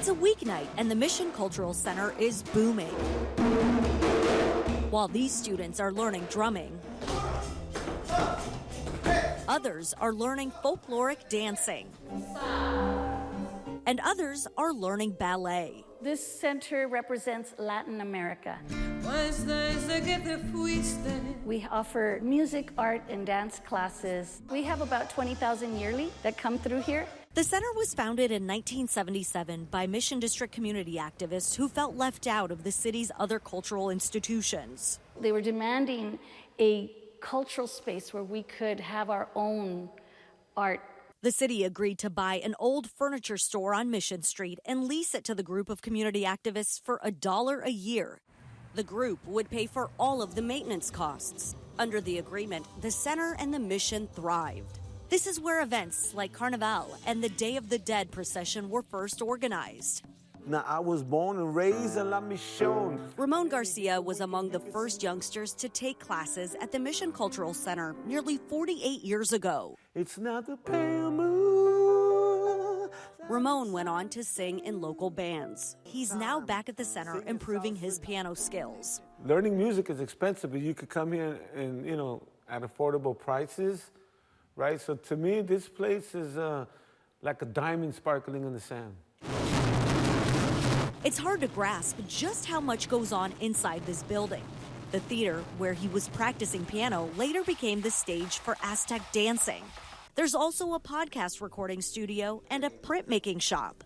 It's a weeknight, and the Mission Cultural Center is booming. While these students are learning drumming, others are learning folkloric dancing, and others are learning ballet. This center represents Latin America. We offer music, art, and dance classes. We have about 20,000 yearly that come through here. The center was founded in 1977 by Mission District community activists who felt left out of the city's other cultural institutions. They were demanding a cultural space where we could have our own art. The city agreed to buy an old furniture store on Mission Street and lease it to the group of community activists for $1 a year. The group would pay for all of the maintenance costs. Under the agreement, the center and the mission thrived. This is where events like Carnival and the Day of the Dead procession were first organized. Now, I was born and raised in La Mission. Ramon Garcia was among the first youngsters to take classes at the Mission Cultural Center nearly 48 years ago. It's not the pale moon. Ramon went on to sing in local bands. He's now back at the center improving his piano skills. Learning music is expensive, but you could come here and, at affordable prices, right? So to me, this place is like a diamond sparkling in the sand. It's hard to grasp just how much goes on inside this building. The theater, where he was practicing piano, later became the stage for Aztec dancing. There's also a podcast recording studio and a printmaking shop.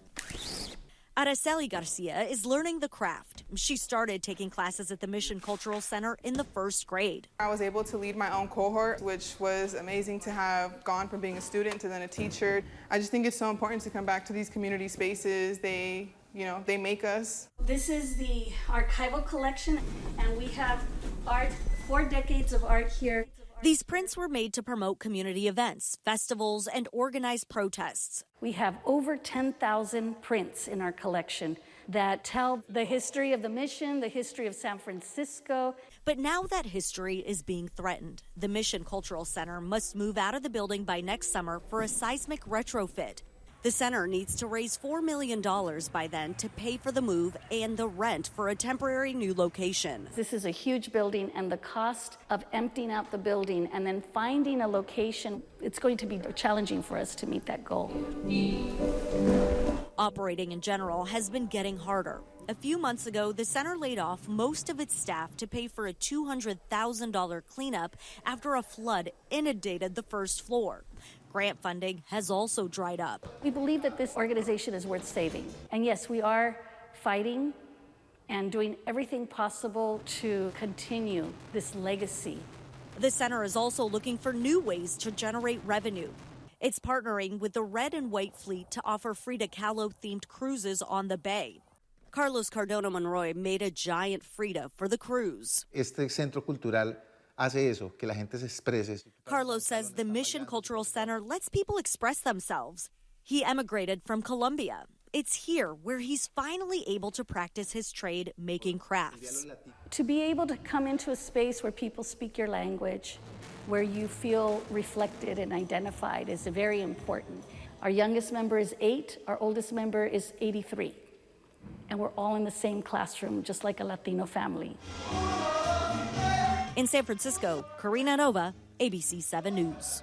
Araceli Garcia is learning the craft. She started taking classes at the Mission Cultural Center in the first grade. I was able to lead my own cohort, which was amazing to have gone from being a student to then a teacher. I just think it's so important to come back to these community spaces. They make us. This is the archival collection, and we have art, 4 decades of art here. These prints were made to promote community events, festivals, and organized protests. We have over 10,000 prints in our collection that tell the history of the mission, the history of San Francisco. But now that history is being threatened, the Mission Cultural Center must move out of the building by next summer for a seismic retrofit. The center needs to raise $4 million by then to pay for the move and the rent for a temporary new location. This is a huge building, and the cost of emptying out the building and then finding a location, it's going to be challenging for us to meet that goal. Operating in general has been getting harder. A few months ago, the center laid off most of its staff to pay for a $200,000 cleanup after a flood inundated the first floor. Grant funding has also dried up. We believe that this organization is worth saving. And yes, we are fighting and doing everything possible to continue this legacy. The center is also looking for new ways to generate revenue. It's partnering with the Red and White Fleet to offer Frida Kahlo-themed cruises on the bay. Carlos Cardona Monroy made a giant Frida for the cruise. Este centro cultural hace eso, que la gente se exprese. Carlos says the Mission Cultural Center lets people express themselves. He emigrated from Colombia. It's here where he's finally able to practice his trade making crafts. To be able to come into a space where people speak your language, where you feel reflected and identified is very important. Our youngest member is 8, our oldest member is 83. And we're all in the same classroom, just like a Latino family. In San Francisco, Karina Nova, ABC 7 News.